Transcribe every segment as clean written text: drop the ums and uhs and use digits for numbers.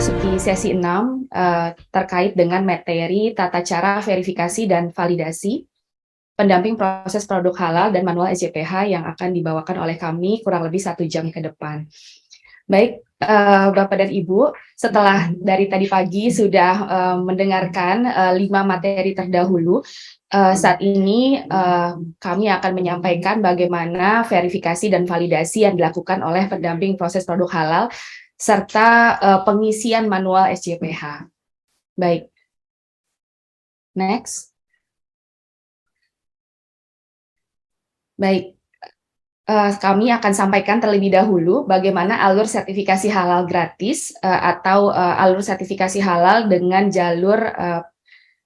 memasuki sesi 6 terkait dengan materi tata cara verifikasi dan validasi pendamping proses produk halal dan manual SJPH yang akan dibawakan oleh kami kurang lebih 1 jam ke depan. Baik, Bapak dan Ibu, setelah dari tadi pagi sudah mendengarkan 5 materi terdahulu, saat ini kami akan menyampaikan bagaimana verifikasi dan validasi yang dilakukan oleh pendamping proses produk halal serta pengisian manual SJPH. Baik, next. Baik, kami akan sampaikan terlebih dahulu bagaimana alur sertifikasi halal gratis atau alur sertifikasi halal dengan jalur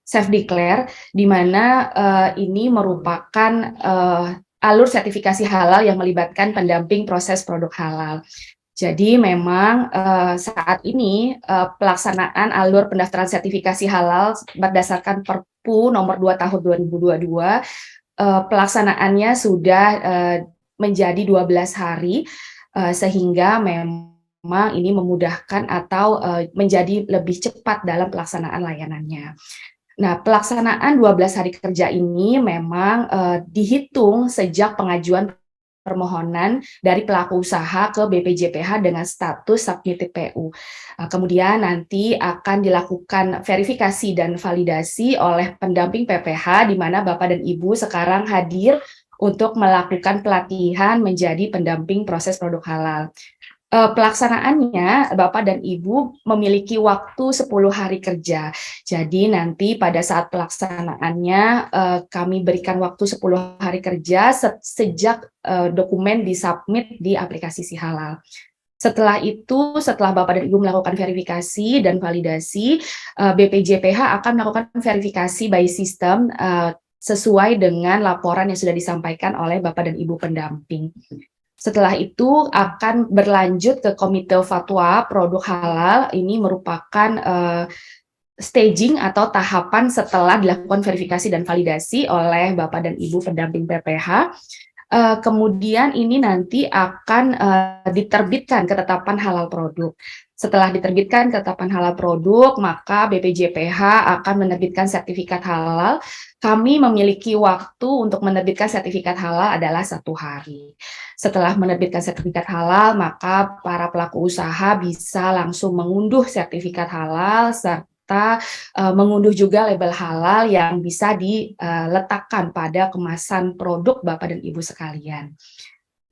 self-declare, di mana ini merupakan alur sertifikasi halal yang melibatkan pendamping proses produk halal. Jadi memang saat ini pelaksanaan alur pendaftaran sertifikasi halal berdasarkan Perpu nomor 2 tahun 2022, pelaksanaannya sudah menjadi 12 hari, sehingga memang ini memudahkan atau menjadi lebih cepat dalam pelaksanaan layanannya. Nah, pelaksanaan 12 hari kerja ini memang dihitung sejak pengajuan permohonan dari pelaku usaha ke BPJPH dengan status submitted PU. Kemudian nanti akan dilakukan verifikasi dan validasi oleh pendamping PPH, di mana Bapak dan Ibu sekarang hadir untuk melakukan pelatihan menjadi pendamping proses produk halal. Pelaksanaannya Bapak dan Ibu memiliki waktu 10 hari kerja. Jadi nanti pada saat pelaksanaannya kami berikan waktu 10 hari kerja sejak dokumen disubmit di aplikasi Si Halal. Setelah itu, setelah Bapak dan Ibu melakukan verifikasi dan validasi, BPJPH akan melakukan verifikasi by system sesuai dengan laporan yang sudah disampaikan oleh Bapak dan Ibu pendamping. Setelah itu akan berlanjut ke Komite Fatwa Produk Halal. Ini merupakan staging atau tahapan setelah dilakukan verifikasi dan validasi oleh Bapak dan Ibu pendamping PPH. Kemudian ini nanti akan diterbitkan ketetapan halal produk. Setelah diterbitkan ketetapan halal produk, maka BPJPH akan menerbitkan sertifikat halal. Kami memiliki waktu untuk menerbitkan sertifikat halal adalah 1 hari. Setelah menerbitkan sertifikat halal, maka para pelaku usaha bisa langsung mengunduh sertifikat halal serta mengunduh juga label halal yang bisa diletakkan pada kemasan produk Bapak dan Ibu sekalian.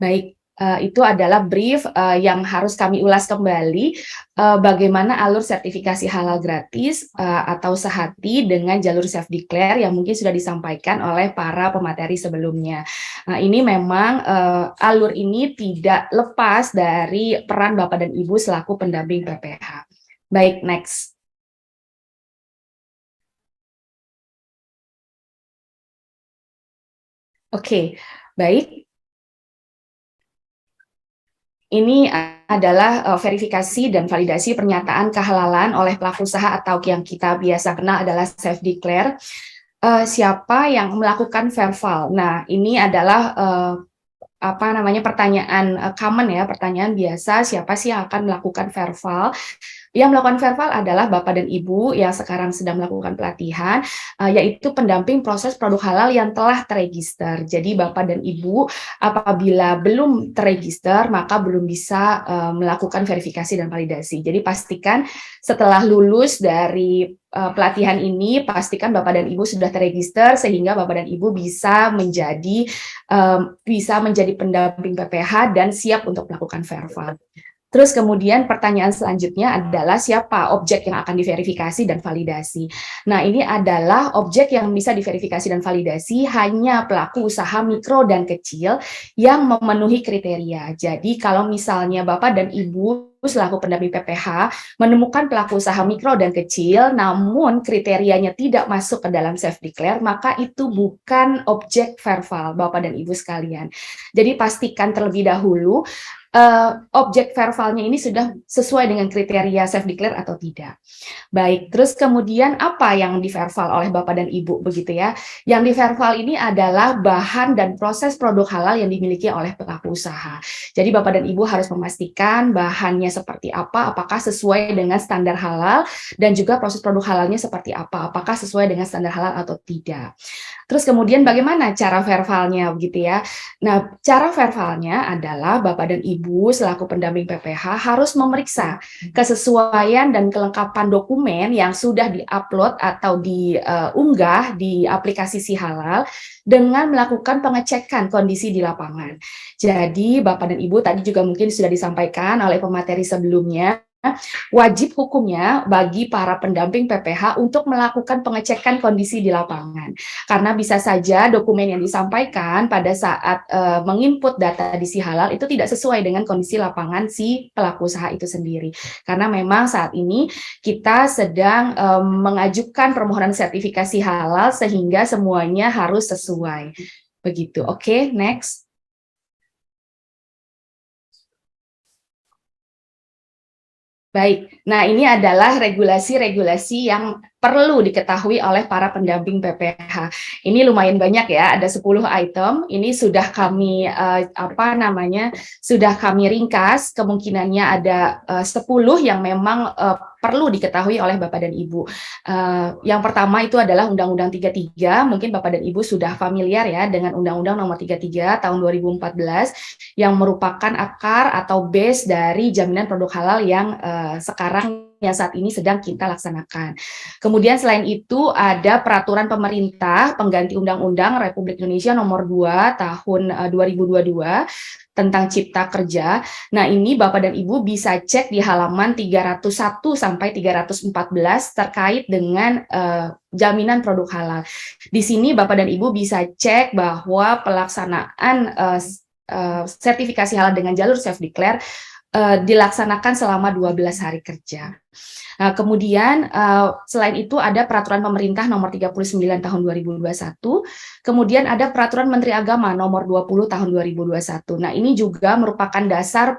Baik, itu adalah brief yang harus kami ulas kembali bagaimana alur sertifikasi halal gratis atau sehati dengan jalur self-declare yang mungkin sudah disampaikan oleh para pemateri sebelumnya. Ini memang alur ini tidak lepas dari peran Bapak dan Ibu selaku pendamping PPH. Baik, next. Oke, baik. Ini adalah verifikasi dan validasi pernyataan kehalalan oleh pelaku usaha atau yang kita biasa kenal adalah self-declare. Siapa yang melakukan verval? Nah, ini adalah pertanyaan common ya, pertanyaan biasa, siapa sih yang akan melakukan verval? Yang melakukan verval adalah Bapak dan Ibu yang sekarang sedang melakukan pelatihan, yaitu pendamping proses produk halal yang telah terregister. Jadi Bapak dan Ibu apabila belum terregister, maka belum bisa melakukan verifikasi dan validasi. Jadi pastikan setelah lulus dari pelatihan ini, pastikan Bapak dan Ibu sudah terregister sehingga Bapak dan Ibu bisa menjadi pendamping PPH dan siap untuk melakukan verval. Terus kemudian pertanyaan selanjutnya adalah siapa objek yang akan diverifikasi dan validasi. Nah, ini adalah objek yang bisa diverifikasi dan validasi hanya pelaku usaha mikro dan kecil yang memenuhi kriteria. Jadi kalau misalnya Bapak dan Ibu selaku pendamping PPH menemukan pelaku usaha mikro dan kecil namun kriterianya tidak masuk ke dalam self-declare, maka itu bukan objek verval Bapak dan Ibu sekalian. Jadi pastikan terlebih dahulu objek verbalnya ini sudah sesuai dengan kriteria self declare atau tidak. Baik, terus kemudian apa yang diverbal oleh Bapak dan Ibu begitu ya? Yang diverbal ini adalah bahan dan proses produk halal yang dimiliki oleh pelaku usaha. Jadi Bapak dan Ibu harus memastikan bahannya seperti apa, apakah sesuai dengan standar halal, dan juga proses produk halalnya seperti apa, apakah sesuai dengan standar halal atau tidak. Terus kemudian bagaimana cara verbalnya begitu ya? Nah, cara verbalnya adalah Bapak dan Ibu selaku pendamping PPH harus memeriksa kesesuaian dan kelengkapan dokumen yang sudah diupload atau diunggah di aplikasi Si Halal dengan melakukan pengecekan kondisi di lapangan. Jadi Bapak dan Ibu tadi juga mungkin sudah disampaikan oleh pemateri sebelumnya, wajib hukumnya bagi para pendamping PPH untuk melakukan pengecekan kondisi di lapangan. Karena bisa saja dokumen yang disampaikan pada saat menginput data di Si Halal itu tidak sesuai dengan kondisi lapangan si pelaku usaha itu sendiri. Karena memang saat ini kita sedang mengajukan permohonan sertifikasi halal sehingga semuanya harus sesuai. Begitu. Oke, next. Baik, nah ini adalah regulasi-regulasi yang perlu diketahui oleh para pendamping PPH. Ini lumayan banyak ya, ada 10 item. Ini sudah kami sudah kami ringkas. Kemungkinannya ada 10 yang memang perlu diketahui oleh Bapak dan Ibu. Yang pertama itu adalah Undang-Undang 33. Mungkin Bapak dan Ibu sudah familiar ya dengan Undang-Undang Nomor 33 tahun 2014 yang merupakan akar atau base dari jaminan produk halal yang sekarang yang saat ini sedang kita laksanakan. Kemudian selain itu ada peraturan pemerintah pengganti Undang-Undang Republik Indonesia Nomor 2 tahun 2022 tentang Cipta Kerja. Nah, ini Bapak dan Ibu bisa cek di halaman 301 sampai 314 terkait dengan jaminan produk halal. Di sini Bapak dan Ibu bisa cek bahwa pelaksanaan sertifikasi halal dengan jalur self declare dilaksanakan selama 12 hari kerja. Nah, kemudian selain itu ada peraturan pemerintah nomor 39 tahun 2021, kemudian ada peraturan Menteri Agama nomor 20 tahun 2021. Nah, ini juga merupakan dasar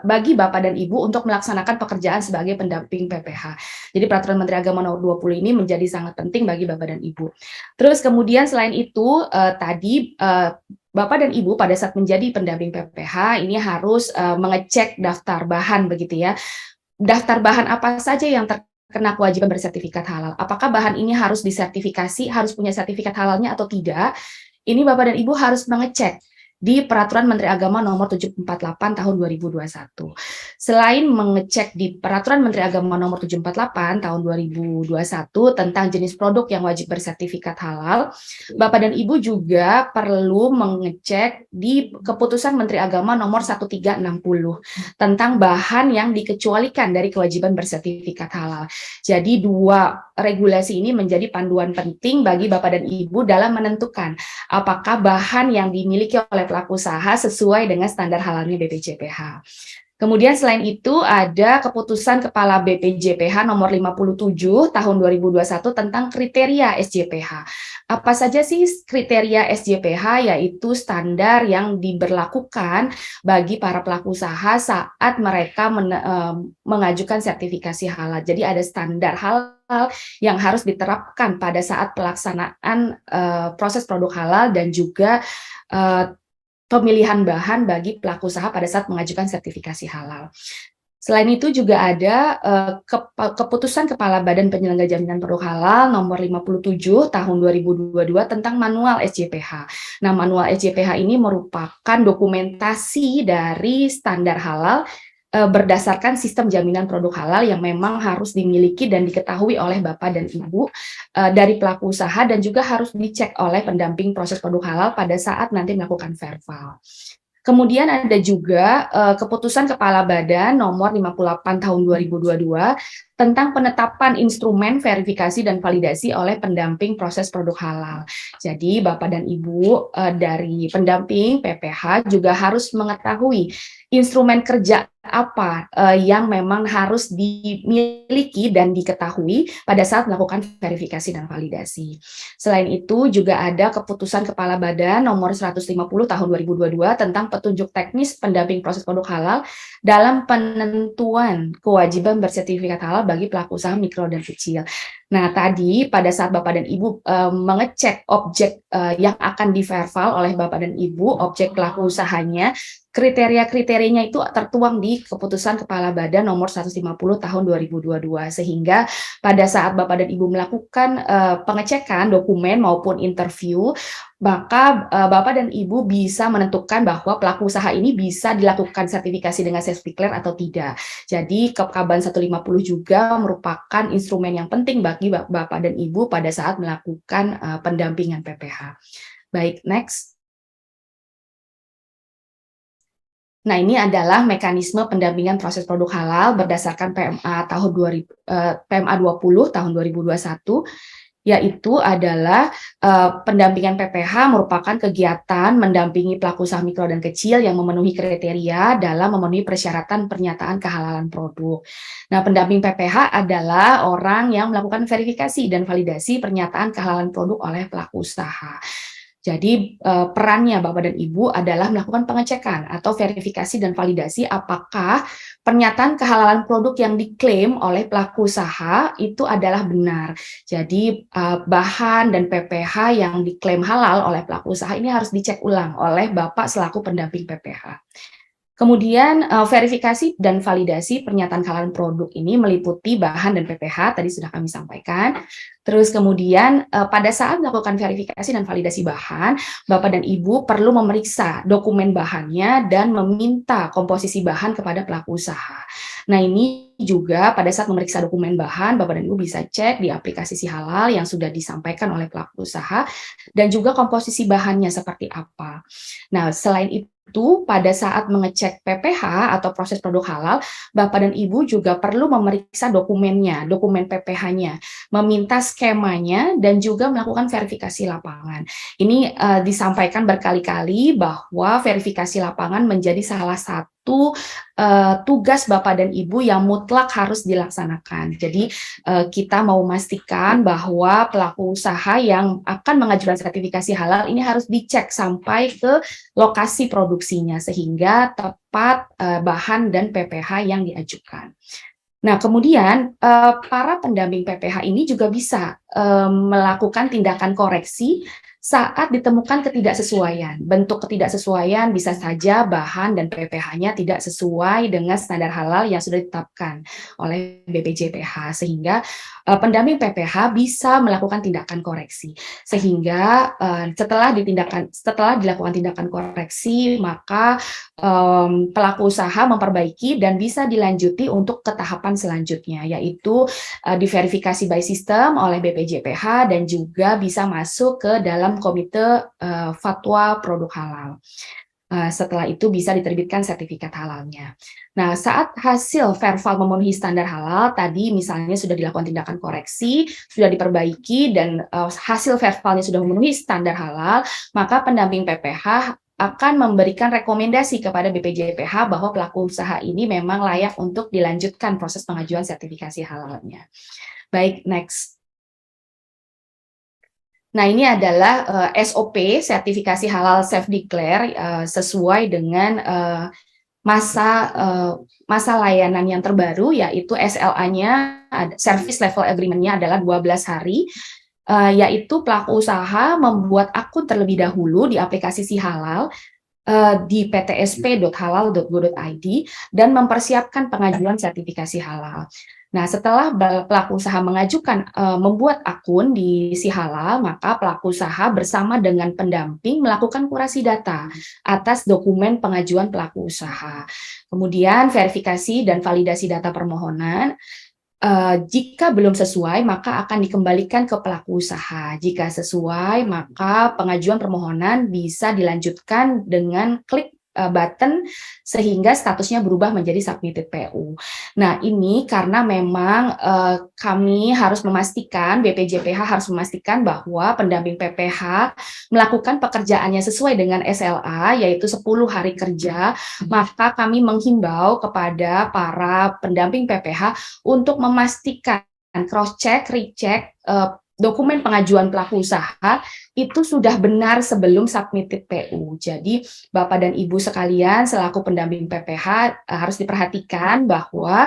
bagi Bapak dan Ibu untuk melaksanakan pekerjaan sebagai pendamping PPH. Jadi peraturan Menteri Agama nomor 20 ini menjadi sangat penting bagi Bapak dan Ibu. Terus kemudian selain itu tadi Bapak dan Ibu pada saat menjadi pendamping PPH ini harus mengecek daftar bahan begitu ya. Daftar bahan apa saja yang terkena kewajiban bersertifikat halal. Apakah bahan ini harus disertifikasi, harus punya sertifikat halalnya atau tidak? Ini Bapak dan Ibu harus mengecek di Peraturan Menteri Agama Nomor 748 Tahun 2021. Selain mengecek di Peraturan Menteri Agama Nomor 748 Tahun 2021 tentang jenis produk yang wajib bersertifikat halal, Bapak dan Ibu juga perlu mengecek di Keputusan Menteri Agama Nomor 1360 tentang bahan yang dikecualikan dari kewajiban bersertifikat halal. Jadi dua regulasi ini menjadi panduan penting bagi Bapak dan Ibu dalam menentukan apakah bahan yang dimiliki oleh pelaku usaha sesuai dengan standar halalnya BPJPH. Kemudian selain itu ada keputusan Kepala BPJPH nomor 57 tahun 2021 tentang kriteria SJPH. Apa saja sih kriteria SJPH? Yaitu standar yang diberlakukan bagi para pelaku usaha saat mereka mengajukan sertifikasi halal. Jadi ada standar halal yang harus diterapkan pada saat pelaksanaan proses produk halal dan juga pemilihan bahan bagi pelaku usaha pada saat mengajukan sertifikasi halal. Selain itu juga ada keputusan Kepala Badan Penyelenggara Jaminan Produk Halal nomor 57 tahun 2022 tentang manual SJPH. Nah, manual SJPH ini merupakan dokumentasi dari standar halal berdasarkan sistem jaminan produk halal yang memang harus dimiliki dan diketahui oleh Bapak dan Ibu dari pelaku usaha dan juga harus dicek oleh pendamping proses produk halal pada saat nanti melakukan verbal. Kemudian ada juga keputusan Kepala Badan nomor 58 tahun 2022 tentang penetapan instrumen verifikasi dan validasi oleh pendamping proses produk halal. Jadi Bapak dan Ibu dari pendamping PPH juga harus mengetahui instrumen kerja apa yang memang harus dimiliki dan diketahui pada saat melakukan verifikasi dan validasi. Selain itu juga ada keputusan Kepala Badan nomor 150 tahun 2022 tentang petunjuk teknis pendamping proses produk halal dalam penentuan kewajiban bersertifikat halal bagi pelaku usaha mikro dan kecil. Nah, tadi pada saat Bapak dan Ibu mengecek objek yang akan diverval oleh Bapak dan Ibu, objek pelaku usahanya, kriteria-kriterianya itu tertuang di keputusan Kepala Badan nomor 150 tahun 2022, sehingga pada saat Bapak dan Ibu melakukan pengecekan dokumen maupun interview, maka Bapak dan Ibu bisa menentukan bahwa pelaku usaha ini bisa dilakukan sertifikasi dengan self-declare atau tidak. Jadi KABAN 150 juga merupakan instrumen yang penting bagi Bapak dan Ibu pada saat melakukan pendampingan PPH. Baik, next. Nah, ini adalah mekanisme pendampingan proses produk halal berdasarkan PMA 20 tahun 2021, yaitu adalah pendampingan PPH merupakan kegiatan mendampingi pelaku usaha mikro dan kecil yang memenuhi kriteria dalam memenuhi persyaratan pernyataan kehalalan produk. Nah, pendamping PPH adalah orang yang melakukan verifikasi dan validasi pernyataan kehalalan produk oleh pelaku usaha. Jadi perannya Bapak dan Ibu adalah melakukan pengecekan atau verifikasi dan validasi apakah pernyataan kehalalan produk yang diklaim oleh pelaku usaha itu adalah benar. Jadi bahan dan PPH yang diklaim halal oleh pelaku usaha ini harus dicek ulang oleh Bapak selaku pendamping PPH. Kemudian verifikasi dan validasi pernyataan kehalalan produk ini meliputi bahan dan PPH, tadi sudah kami sampaikan. Terus kemudian pada saat melakukan verifikasi dan validasi bahan, Bapak dan Ibu perlu memeriksa dokumen bahannya dan meminta komposisi bahan kepada pelaku usaha. Nah, ini juga pada saat memeriksa dokumen bahan, Bapak dan Ibu bisa cek di aplikasi Si Halal yang sudah disampaikan oleh pelaku usaha dan juga komposisi bahannya seperti apa. Nah, selain itu, pada saat mengecek PPH atau proses produk halal, Bapak dan Ibu juga perlu memeriksa dokumennya, dokumen PPH-nya, meminta skemanya, dan juga melakukan verifikasi lapangan. Ini disampaikan berkali-kali bahwa verifikasi lapangan menjadi salah satu tugas Bapak dan Ibu yang mutlak harus dilaksanakan. Jadi kita mau memastikan bahwa pelaku usaha yang akan mengajukan sertifikasi halal ini harus dicek sampai ke lokasi produksinya sehingga tepat bahan dan PPH yang diajukan. Nah, kemudian para pendamping PPH ini juga bisa melakukan tindakan koreksi saat ditemukan ketidaksesuaian. Bentuk ketidaksesuaian bisa saja bahan dan PPH-nya tidak sesuai dengan standar halal yang sudah ditetapkan oleh BPJPH, sehingga pendamping PPH bisa melakukan tindakan koreksi. Sehingga setelah dilakukan tindakan koreksi, maka pelaku usaha memperbaiki dan bisa dilanjuti untuk ke tahapan selanjutnya, yaitu diverifikasi by system oleh BPJPH dan juga bisa masuk ke dalam komite fatwa produk halal. Setelah itu bisa diterbitkan sertifikat halalnya. Nah, saat hasil verval memenuhi standar halal, tadi misalnya sudah dilakukan tindakan koreksi, sudah diperbaiki, dan hasil vervalnya sudah memenuhi standar halal, maka pendamping PPH akan memberikan rekomendasi kepada BPJPH bahwa pelaku usaha ini memang layak untuk dilanjutkan proses pengajuan sertifikasi halalnya. Baik, next. Nah, ini adalah SOP, sertifikasi halal self-declare, sesuai dengan masa layanan yang terbaru, yaitu SLA-nya, Service Level Agreement-nya adalah 12 hari, yaitu pelaku usaha membuat akun terlebih dahulu di aplikasi Si Halal, di ptsp.halal.go.id dan mempersiapkan pengajuan sertifikasi halal. Nah, setelah pelaku usaha membuat akun di Si Halal, maka pelaku usaha bersama dengan pendamping melakukan kurasi data atas dokumen pengajuan pelaku usaha. Kemudian verifikasi dan validasi data permohonan. Jika belum sesuai, maka akan dikembalikan ke pelaku usaha. Jika sesuai, maka pengajuan permohonan bisa dilanjutkan dengan klik button sehingga statusnya berubah menjadi submitted PU. Nah, ini karena memang kami harus memastikan, BPJPH harus memastikan bahwa pendamping PPH melakukan pekerjaannya sesuai dengan SLA, yaitu 10 hari kerja, maka kami menghimbau kepada para pendamping PPH untuk memastikan cross-check, recheck, dokumen pengajuan pelaku usaha itu sudah benar sebelum submitted PU. Jadi Bapak dan Ibu sekalian selaku pendamping PPH harus diperhatikan bahwa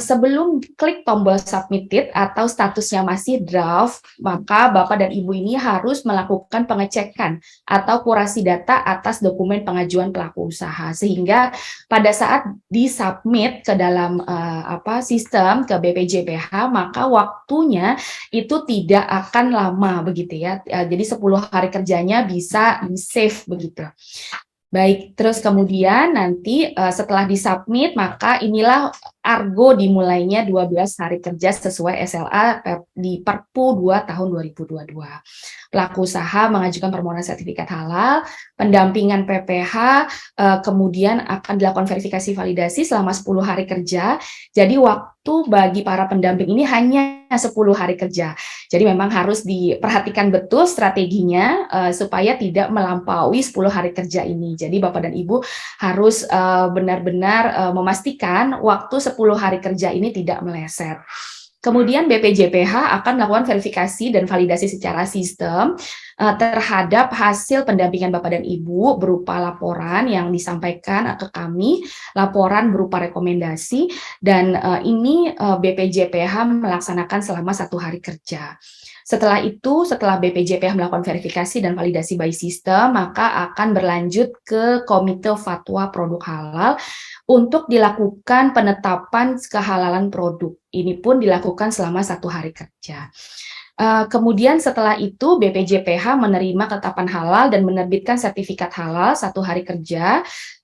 sebelum klik tombol submitted atau statusnya masih draft, maka Bapak dan Ibu ini harus melakukan pengecekan atau kurasi data atas dokumen pengajuan pelaku usaha, sehingga pada saat disubmit ke dalam sistem ke BPJPH, maka waktunya itu tidak akan lama begitu ya. Jadi 10 hari kerjanya bisa di-save begitu. Baik, terus kemudian nanti setelah disubmit, maka inilah argo dimulainya 12 hari kerja sesuai SLA di Perpu 2 tahun 2022. Pelaku usaha mengajukan permohonan sertifikat halal, pendampingan PPH, kemudian akan dilakukan verifikasi validasi selama 10 hari kerja. Jadi waktu bagi para pendamping ini hanya 10 hari kerja. Jadi memang harus diperhatikan betul strateginya supaya tidak melampaui 10 hari kerja ini. Jadi Bapak dan Ibu harus benar-benar memastikan waktu 10 hari kerja ini tidak meleset. Kemudian BPJPH akan melakukan verifikasi dan validasi secara sistem terhadap hasil pendampingan Bapak dan Ibu berupa laporan yang disampaikan ke kami, laporan berupa rekomendasi, dan ini BPJPH melaksanakan selama 1 hari kerja. Setelah itu, setelah BPJPH melakukan verifikasi dan validasi by system, maka akan berlanjut ke Komite Fatwa Produk Halal untuk dilakukan penetapan kehalalan produk. Ini pun dilakukan selama 1 hari kerja. Kemudian setelah itu BPJPH menerima ketetapan halal dan menerbitkan sertifikat halal 1 hari kerja.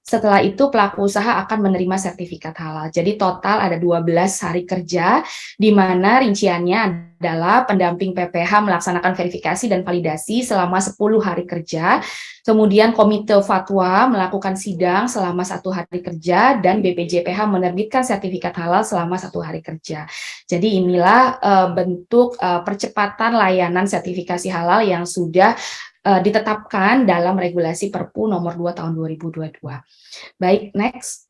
Setelah itu pelaku usaha akan menerima sertifikat halal. Jadi total ada 12 hari kerja, di mana rinciannya adalah pendamping PPH melaksanakan verifikasi dan validasi selama 10 hari kerja, kemudian Komite Fatwa melakukan sidang selama 1 hari kerja, dan BPJPH menerbitkan sertifikat halal selama 1 hari kerja. Jadi inilah bentuk percepatan layanan sertifikasi halal yang sudah ditetapkan dalam regulasi Perpu nomor 2 tahun 2022. Baik, next.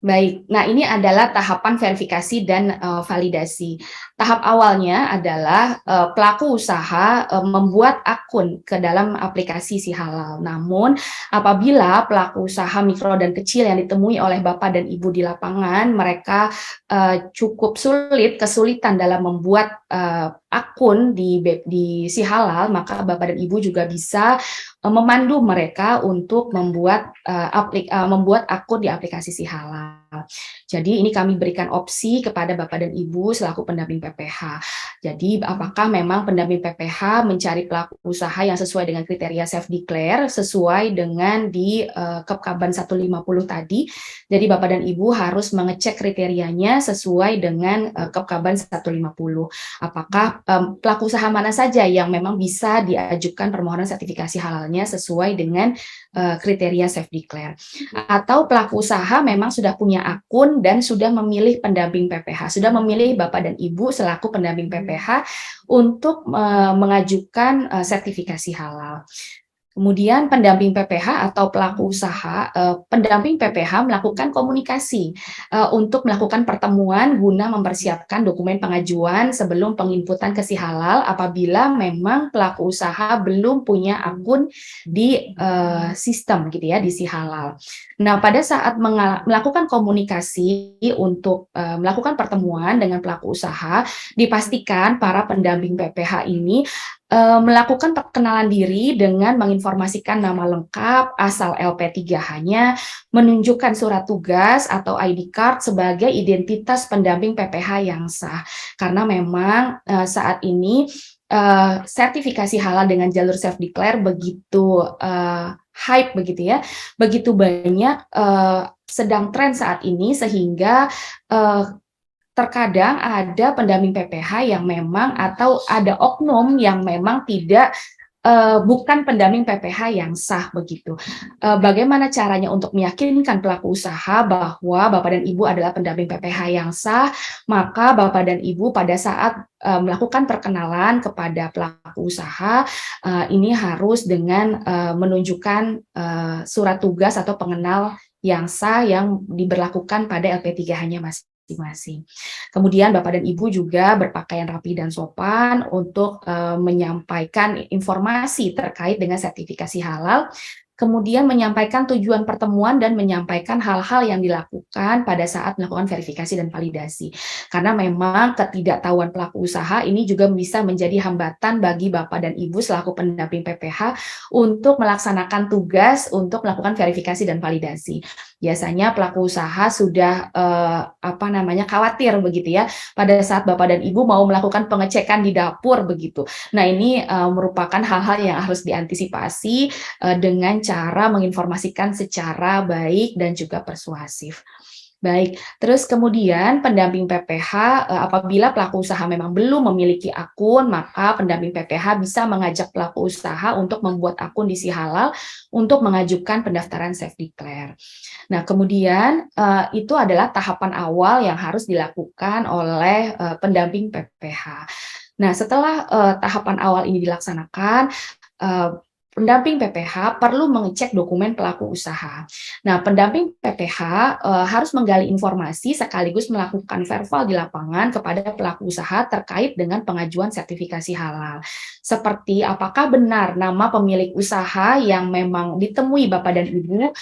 Baik, nah ini adalah tahapan verifikasi dan validasi. Tahap awalnya adalah pelaku usaha membuat akun ke dalam aplikasi Si Halal. Namun apabila pelaku usaha mikro dan kecil yang ditemui oleh Bapak dan Ibu di lapangan, mereka cukup kesulitan dalam membuat akun di Si Halal, maka Bapak dan Ibu juga bisa memandu mereka untuk membuat akun di aplikasi Si Halal. Jadi ini kami berikan opsi kepada Bapak dan Ibu selaku pendamping PPH. Jadi apakah memang pendamping PPH mencari pelaku usaha yang sesuai dengan kriteria self declare sesuai dengan di Kepkaban 150 tadi. Jadi Bapak dan Ibu harus mengecek kriterianya sesuai dengan Kepkaban 150. Apakah pelaku usaha mana saja yang memang bisa diajukan permohonan sertifikasi halalnya sesuai dengan kriteria self declare. Atau pelaku usaha memang sudah punya akun dan sudah memilih pendamping PPH, sudah memilih Bapak dan Ibu selaku pendamping PPH untuk mengajukan sertifikasi halal. Kemudian pendamping PPH atau pelaku usaha, pendamping PPH melakukan komunikasi untuk melakukan pertemuan guna mempersiapkan dokumen pengajuan sebelum penginputan ke Si Halal apabila memang pelaku usaha belum punya akun di sistem gitu ya di Si Halal. Nah, pada saat melakukan komunikasi untuk melakukan pertemuan dengan pelaku usaha, dipastikan para pendamping PPH ini melakukan perkenalan diri dengan menginformasikan nama lengkap, asal LP3H-nya, menunjukkan surat tugas atau ID card sebagai identitas pendamping PPH yang sah. Karena memang saat ini sertifikasi halal dengan jalur self declare begitu hype begitu ya, begitu banyak sedang tren saat ini sehingga terkadang ada pendamping PPH yang memang atau ada oknum yang memang tidak bukan pendamping PPH yang sah begitu. Bagaimana caranya untuk meyakinkan pelaku usaha bahwa Bapak dan Ibu adalah pendamping PPH yang sah? Maka Bapak dan Ibu pada saat melakukan perkenalan kepada pelaku usaha, ini harus dengan menunjukkan surat tugas atau pengenal yang sah yang diberlakukan pada LP3H-nya masing-masing. Kemudian Bapak dan Ibu juga berpakaian rapi dan sopan untuk menyampaikan informasi terkait dengan sertifikasi halal, kemudian menyampaikan tujuan pertemuan dan menyampaikan hal-hal yang dilakukan pada saat melakukan verifikasi dan validasi. Karena memang ketidaktahuan pelaku usaha ini juga bisa menjadi hambatan bagi Bapak dan Ibu selaku pendamping PPH untuk melaksanakan tugas untuk melakukan verifikasi dan validasi. Biasanya pelaku usaha sudah khawatir begitu ya pada saat Bapak dan Ibu mau melakukan pengecekan di dapur begitu. Nah, ini merupakan hal-hal yang harus diantisipasi dengan cara menginformasikan secara baik dan juga persuasif. Baik, terus kemudian pendamping PPH apabila pelaku usaha memang belum memiliki akun, maka pendamping PPH bisa mengajak pelaku usaha untuk membuat akun di Sihalal untuk mengajukan pendaftaran self declare. Nah, kemudian itu adalah tahapan awal yang harus dilakukan oleh pendamping PPH. Nah, setelah tahapan awal ini dilaksanakan, pendamping PPH perlu mengecek dokumen pelaku usaha. Nah, pendamping PPH harus menggali informasi sekaligus melakukan verbal di lapangan kepada pelaku usaha terkait dengan pengajuan sertifikasi halal. Seperti apakah benar nama pemilik usaha yang memang ditemui Bapak dan Ibu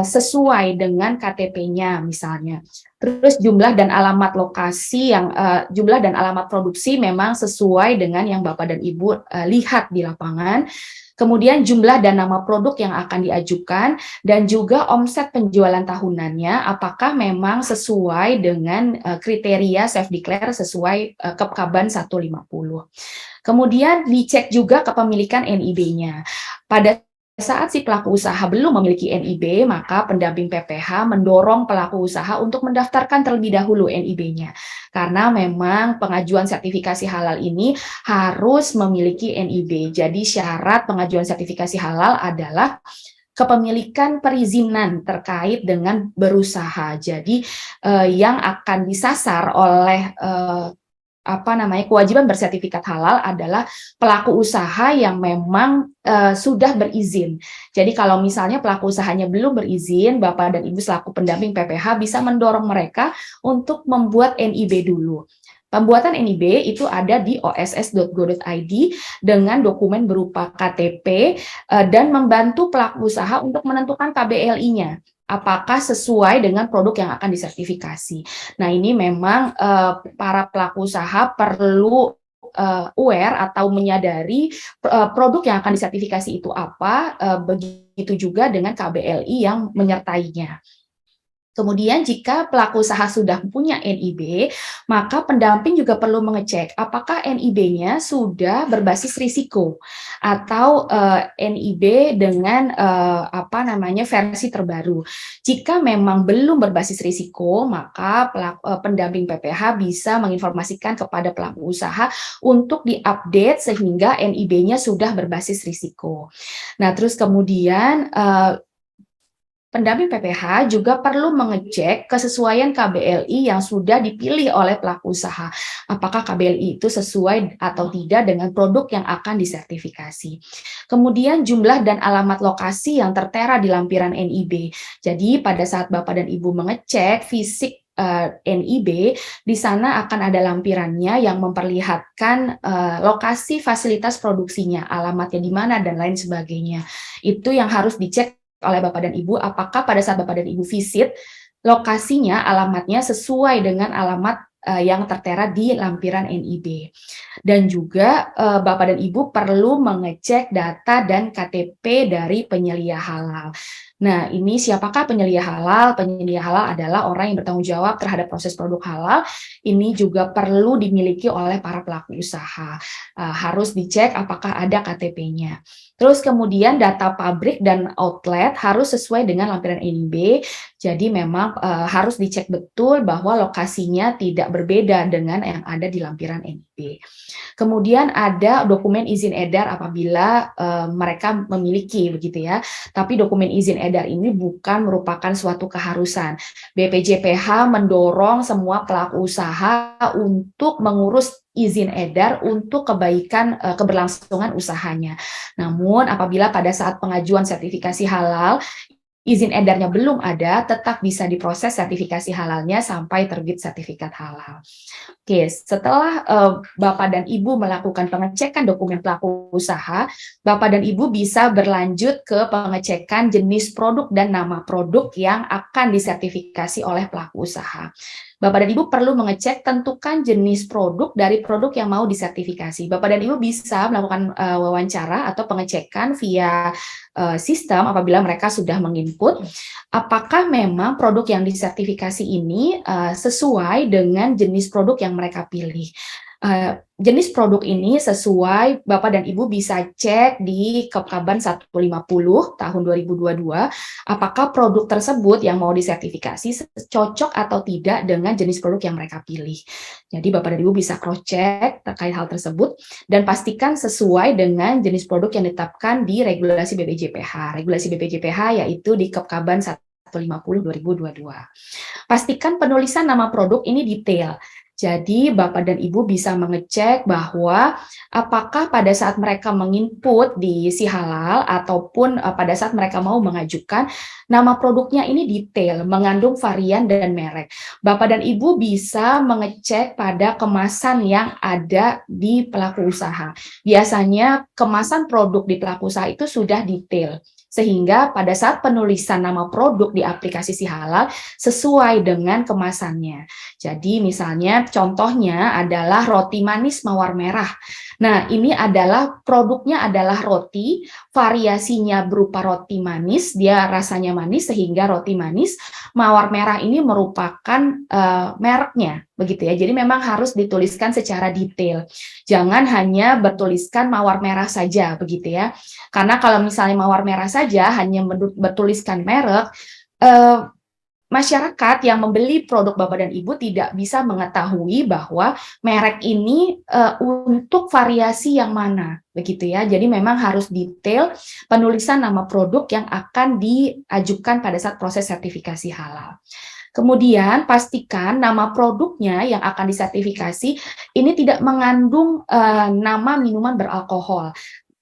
sesuai dengan KTP-nya misalnya. Terus jumlah dan alamat lokasi yang jumlah dan alamat produksi memang sesuai dengan yang Bapak dan Ibu lihat di lapangan. Kemudian jumlah dan nama produk yang akan diajukan dan juga omset penjualan tahunannya apakah memang sesuai dengan kriteria self declare sesuai Kepkaban 150. Kemudian dicek juga kepemilikan NIB-nya. Pada saat si pelaku usaha belum memiliki NIB, maka pendamping PPH mendorong pelaku usaha untuk mendaftarkan terlebih dahulu NIB-nya. Karena memang pengajuan sertifikasi halal ini harus memiliki NIB. Jadi syarat pengajuan sertifikasi halal adalah kepemilikan perizinan terkait dengan berusaha. Jadi yang akan disasar oleh kewajiban bersertifikat halal adalah pelaku usaha yang memang sudah berizin. Jadi kalau misalnya pelaku usahanya belum berizin, Bapak dan Ibu selaku pendamping PPH bisa mendorong mereka untuk membuat NIB dulu. Pembuatan NIB itu ada di oss.go.id dengan dokumen berupa KTP dan membantu pelaku usaha untuk menentukan KBLI-nya. Apakah sesuai dengan produk yang akan disertifikasi. Nah, ini memang para pelaku usaha perlu aware atau menyadari produk yang akan disertifikasi itu apa, begitu juga dengan KBLI yang menyertainya. Kemudian jika pelaku usaha sudah punya NIB, maka pendamping juga perlu mengecek apakah NIB-nya sudah berbasis risiko atau NIB dengan versi terbaru. Jika memang belum berbasis risiko, maka pendamping PPH bisa menginformasikan kepada pelaku usaha untuk diupdate sehingga NIB-nya sudah berbasis risiko. Nah, terus kemudian pendamping PPH juga perlu mengecek kesesuaian KBLI yang sudah dipilih oleh pelaku usaha. Apakah KBLI itu sesuai atau tidak dengan produk yang akan disertifikasi. Kemudian jumlah dan alamat lokasi yang tertera di lampiran NIB. Jadi pada saat Bapak dan Ibu mengecek fisik NIB, di sana akan ada lampirannya yang memperlihatkan lokasi fasilitas produksinya, alamatnya di mana dan lain sebagainya. Itu yang harus dicek oleh Bapak dan Ibu, apakah pada saat Bapak dan Ibu visit, lokasinya, alamatnya sesuai dengan alamat yang tertera di lampiran NIB. Dan juga Bapak dan Ibu perlu mengecek data dan KTP dari penyelia halal. Nah, ini siapakah penyedia halal? Penyedia halal adalah orang yang bertanggung jawab terhadap proses produk halal. Ini juga perlu dimiliki oleh para pelaku usaha. Harus dicek apakah ada KTP-nya. Terus kemudian data pabrik dan outlet harus sesuai dengan lampiran NIB. Jadi memang harus dicek betul bahwa lokasinya tidak berbeda dengan yang ada di lampiran NIB. Kemudian ada dokumen izin edar apabila mereka memiliki, begitu ya. Tapi dokumen izin edar ini bukan merupakan suatu keharusan. BPJPH mendorong semua pelaku usaha untuk mengurus izin edar untuk kebaikan keberlangsungan usahanya. Namun apabila pada saat pengajuan sertifikasi halal izin edarnya belum ada, tetap bisa diproses sertifikasi halalnya sampai terbit sertifikat halal. Oke, setelah Bapak dan Ibu melakukan pengecekan dokumen pelaku usaha, Bapak dan Ibu bisa berlanjut ke pengecekan jenis produk dan nama produk yang akan disertifikasi oleh pelaku usaha. Bapak dan Ibu perlu mengecek tentukan jenis produk dari produk yang mau disertifikasi. Bapak dan Ibu bisa melakukan wawancara atau pengecekan via sistem apabila mereka sudah menginput apakah memang produk yang disertifikasi ini sesuai dengan jenis produk yang mereka pilih. Jenis produk ini sesuai, Bapak dan Ibu bisa cek di Kepkaban 150 tahun 2022, apakah produk tersebut yang mau disertifikasi cocok atau tidak dengan jenis produk yang mereka pilih. Jadi Bapak dan Ibu bisa cross-check terkait hal tersebut, dan pastikan sesuai dengan jenis produk yang ditetapkan di regulasi BPJPH. Regulasi BPJPH yaitu di Kepkaban 150 2022. Pastikan penulisan nama produk ini detail. Jadi Bapak dan Ibu bisa mengecek bahwa apakah pada saat mereka menginput di si halal ataupun pada saat mereka mau mengajukan nama produknya ini detail, mengandung varian dan merek. Bapak dan Ibu bisa mengecek pada kemasan yang ada di pelaku usaha. Biasanya kemasan produk di pelaku usaha itu sudah detail, sehingga pada saat penulisan nama produk di aplikasi si halal sesuai dengan kemasannya. Jadi misalnya contohnya adalah roti manis mawar merah. Nah, ini adalah produknya adalah roti, variasinya berupa roti manis, dia rasanya manis sehingga roti manis. Mawar merah ini merupakan mereknya, begitu ya. Jadi memang harus dituliskan secara detail. Jangan hanya bertuliskan mawar merah saja, begitu ya. Karena kalau misalnya mawar merah saja hanya bertuliskan merek, masyarakat yang membeli produk Bapak dan Ibu tidak bisa mengetahui bahwa merek ini untuk variasi yang mana, begitu ya. Jadi memang harus detail penulisan nama produk yang akan diajukan pada saat proses sertifikasi halal. Kemudian pastikan nama produknya yang akan disertifikasi ini tidak mengandung nama minuman beralkohol,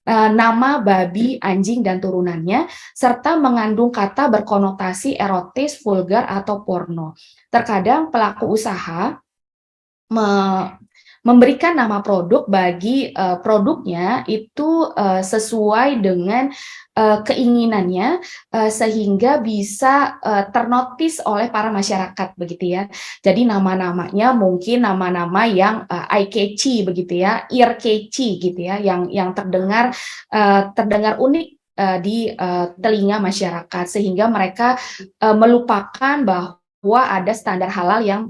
nama babi, anjing, dan turunannya, serta mengandung kata berkonotasi erotis, vulgar, atau porno. Terkadang pelaku usaha memberikan nama produk bagi produknya itu sesuai dengan keinginannya sehingga bisa ternotis oleh para masyarakat, begitu ya. Jadi nama-namanya mungkin nama-nama yang eye catchy, begitu ya, ear catchy gitu ya, yang terdengar unik di telinga masyarakat, sehingga mereka melupakan bahwa ada standar halal yang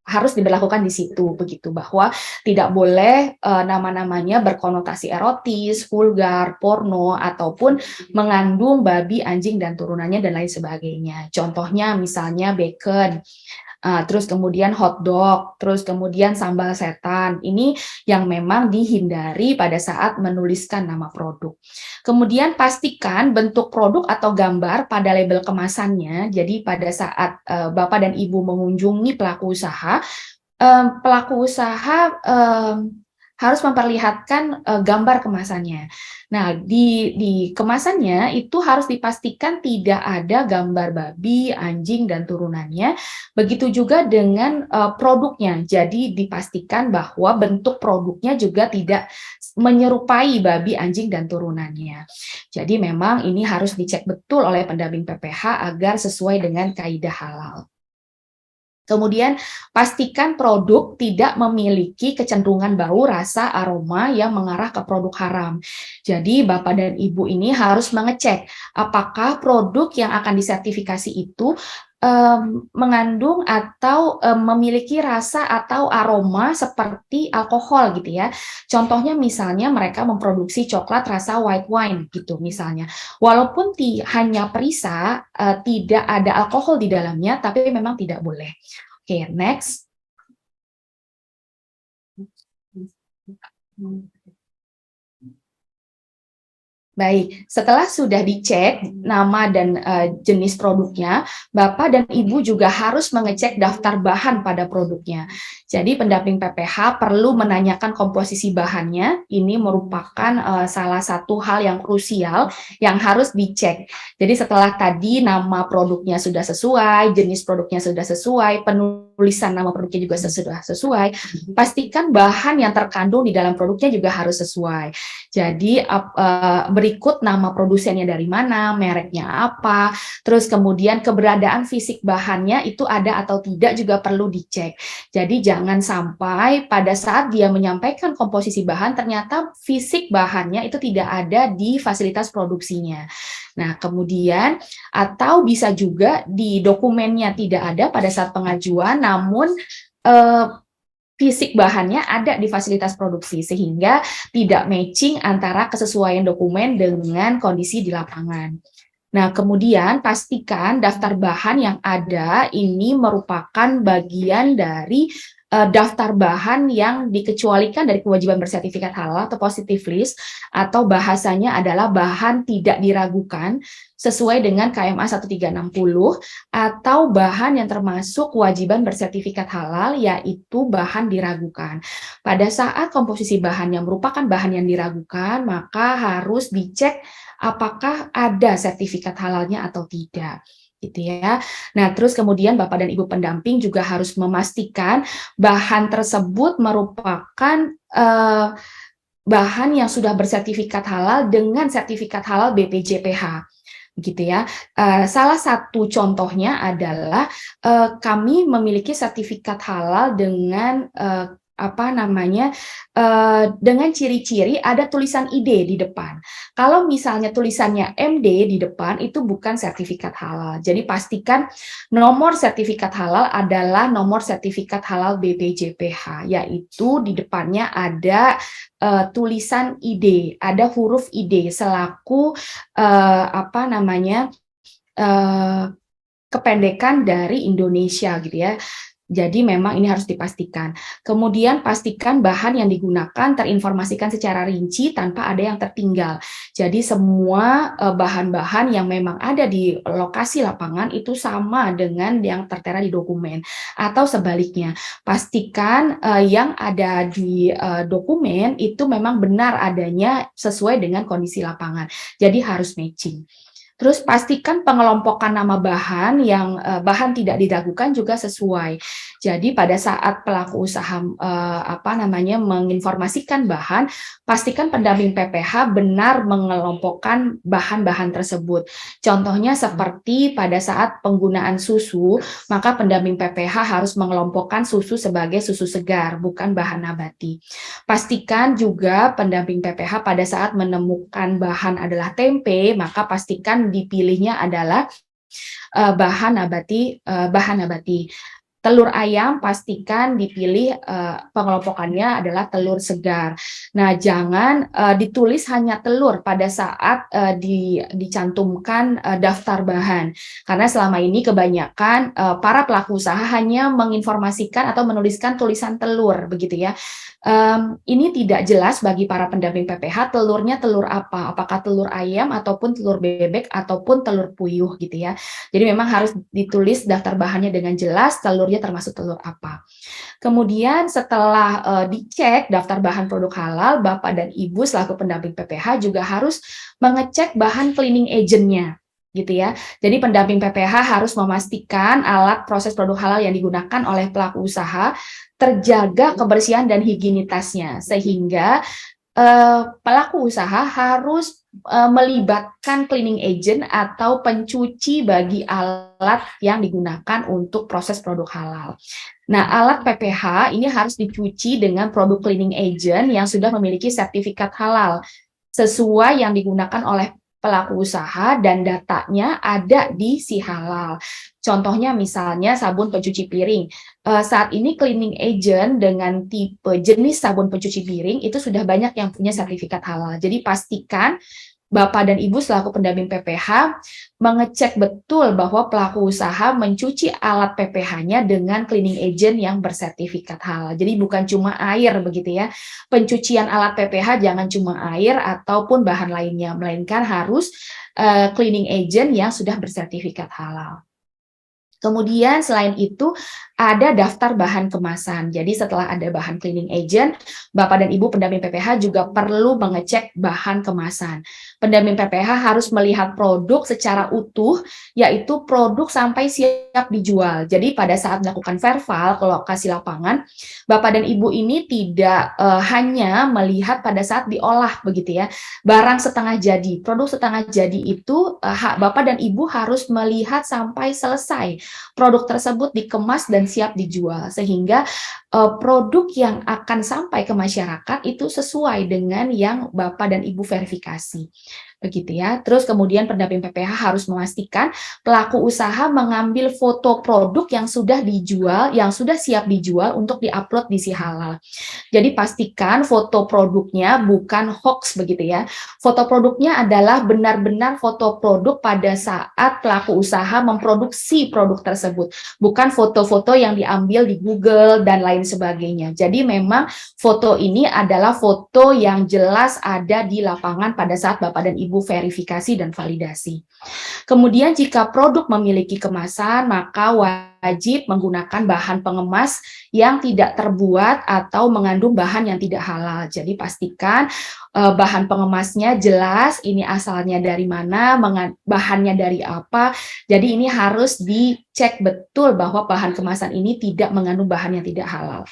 harus diberlakukan di situ, begitu, bahwa tidak boleh nama-namanya berkonotasi erotis, vulgar, porno, ataupun mengandung babi, anjing, dan turunannya, dan lain sebagainya. Contohnya misalnya bacon, terus kemudian hotdog, terus kemudian sambal setan. Ini yang memang dihindari pada saat menuliskan nama produk. Kemudian pastikan bentuk produk atau gambar pada label kemasannya. Jadi pada saat Bapak dan Ibu mengunjungi pelaku usaha harus memperlihatkan gambar kemasannya. Nah, di kemasannya itu harus dipastikan tidak ada gambar babi, anjing, dan turunannya. Begitu juga dengan produknya. Jadi dipastikan bahwa bentuk produknya juga tidak menyerupai babi, anjing, dan turunannya. Jadi memang ini harus dicek betul oleh pendamping PPH agar sesuai dengan kaidah halal. Kemudian pastikan produk tidak memiliki kecenderungan bau, rasa, aroma yang mengarah ke produk haram. Jadi Bapak dan Ibu ini harus mengecek apakah produk yang akan disertifikasi itu mengandung atau memiliki rasa atau aroma seperti alkohol gitu ya. Contohnya misalnya mereka memproduksi coklat rasa white wine gitu misalnya. Walaupun hanya perisa, tidak ada alkohol di dalamnya, tapi memang tidak boleh. Oke, next. Baik, setelah sudah dicek nama dan jenis produknya, Bapak dan Ibu juga harus mengecek daftar bahan pada produknya. Jadi pendamping PPH perlu menanyakan komposisi bahannya. Ini merupakan salah satu hal yang krusial yang harus dicek. Jadi setelah tadi nama produknya sudah sesuai, jenis produknya sudah sesuai, penulisan nama produknya juga sudah sesuai, pastikan bahan yang terkandung di dalam produknya juga harus sesuai. Jadi berikut nama produsennya dari mana, mereknya apa, terus kemudian keberadaan fisik bahannya itu ada atau tidak juga perlu dicek. Jadi jangan sampai pada saat dia menyampaikan komposisi bahan ternyata fisik bahannya itu tidak ada di fasilitas produksinya. Nah, kemudian atau bisa juga di dokumennya tidak ada pada saat pengajuan, namun fisik bahannya ada di fasilitas produksi sehingga tidak matching antara kesesuaian dokumen dengan kondisi di lapangan. Nah, kemudian pastikan daftar bahan yang ada ini merupakan bagian dari daftar bahan yang dikecualikan dari kewajiban bersertifikat halal atau positive list, atau bahasanya adalah bahan tidak diragukan sesuai dengan KMA 1360, atau bahan yang termasuk kewajiban bersertifikat halal yaitu bahan diragukan. Pada saat komposisi bahan yang merupakan bahan yang diragukan, maka harus dicek apakah ada sertifikat halalnya atau tidak. Gitu ya. Nah, terus kemudian Bapak dan Ibu pendamping juga harus memastikan bahan tersebut merupakan bahan yang sudah bersertifikat halal dengan sertifikat halal BPJPH. Gitu ya. Salah satu contohnya adalah kami memiliki sertifikat halal dengan dengan ciri-ciri ada tulisan ID di depan. Kalau misalnya tulisannya MD di depan itu bukan sertifikat halal. Jadi pastikan nomor sertifikat halal adalah nomor sertifikat halal BPJPH, yaitu di depannya ada tulisan ID, ada huruf ID selaku kependekan dari Indonesia gitu ya. Jadi memang ini harus dipastikan. Kemudian pastikan bahan yang digunakan terinformasikan secara rinci tanpa ada yang tertinggal. Jadi semua bahan-bahan yang memang ada di lokasi lapangan itu sama dengan yang tertera di dokumen. Atau sebaliknya, pastikan yang ada di dokumen itu memang benar adanya sesuai dengan kondisi lapangan. Jadi harus matching. Terus pastikan pengelompokan nama bahan yang bahan tidak diragukan juga sesuai. Jadi pada saat pelaku usaha menginformasikan bahan, pastikan pendamping PPH benar mengelompokkan bahan-bahan tersebut. Contohnya seperti pada saat penggunaan susu, maka pendamping PPH harus mengelompokkan susu sebagai susu segar, bukan bahan nabati. Pastikan juga pendamping PPH pada saat menemukan bahan adalah tempe, maka pastikan dipilihnya adalah bahan nabati. Telur ayam pastikan dipilih pengelompokannya adalah telur segar. Nah, jangan ditulis hanya telur pada saat dicantumkan daftar bahan. Karena selama ini kebanyakan para pelaku usaha hanya menginformasikan atau menuliskan tulisan telur, begitu ya. Ini tidak jelas bagi para pendamping PPH telurnya telur apa, apakah telur ayam ataupun telur bebek ataupun telur puyuh gitu ya. Jadi memang harus ditulis daftar bahannya dengan jelas, telurnya termasuk telur apa. Kemudian setelah dicek daftar bahan produk halal, Bapak dan Ibu selaku pendamping PPH juga harus mengecek bahan cleaning agent-nya. Gitu ya. Jadi pendamping PPH harus memastikan alat proses produk halal yang digunakan oleh pelaku usaha terjaga kebersihan dan higienitasnya, sehingga pelaku usaha harus melibatkan cleaning agent atau pencuci bagi alat yang digunakan untuk proses produk halal. Nah, alat PPH ini harus dicuci dengan produk cleaning agent yang sudah memiliki sertifikat halal sesuai yang digunakan oleh pelaku usaha dan datanya ada di si halal. Contohnya misalnya sabun pencuci piring. Saat ini cleaning agent dengan tipe jenis sabun pencuci piring itu sudah banyak yang punya sertifikat halal. Jadi pastikan Bapak dan Ibu selaku pendamping PPH mengecek betul bahwa pelaku usaha mencuci alat PPH-nya dengan cleaning agent yang bersertifikat halal. Jadi bukan cuma air begitu ya. Pencucian alat PPH jangan cuma air ataupun bahan lainnya, melainkan harus cleaning agent yang sudah bersertifikat halal. Kemudian selain itu ada daftar bahan kemasan. Jadi setelah ada bahan cleaning agent, Bapak dan Ibu pendamping PPH juga perlu mengecek bahan kemasan. Pendamping PPH harus melihat produk secara utuh, yaitu produk sampai siap dijual. Jadi pada saat melakukan verval ke lokasi lapangan, Bapak dan Ibu ini tidak hanya melihat pada saat diolah begitu ya. Barang setengah jadi, produk setengah jadi itu Bapak dan Ibu harus melihat sampai selesai produk tersebut dikemas dan siap dijual sehingga produk yang akan sampai ke masyarakat itu sesuai dengan yang Bapak dan Ibu verifikasi. Begitu ya. Terus kemudian pendamping PPH harus memastikan pelaku usaha mengambil foto produk yang sudah dijual, yang sudah siap dijual untuk diupload di si halal. Jadi pastikan foto produknya bukan hoax begitu ya. Foto produknya adalah benar-benar foto produk pada saat pelaku usaha memproduksi produk tersebut, bukan foto-foto yang diambil di Google dan lain sebagainya. Jadi memang foto ini adalah foto yang jelas ada di lapangan pada saat Bapak dan Ibu verifikasi dan validasi. Kemudian jika produk memiliki kemasan, maka wajib menggunakan bahan pengemas yang tidak terbuat atau mengandung bahan yang tidak halal. Jadi pastikan bahan pengemasnya jelas, ini asalnya dari mana, bahannya dari apa. Jadi ini harus dicek betul bahwa bahan kemasan ini tidak mengandung bahan yang tidak halal.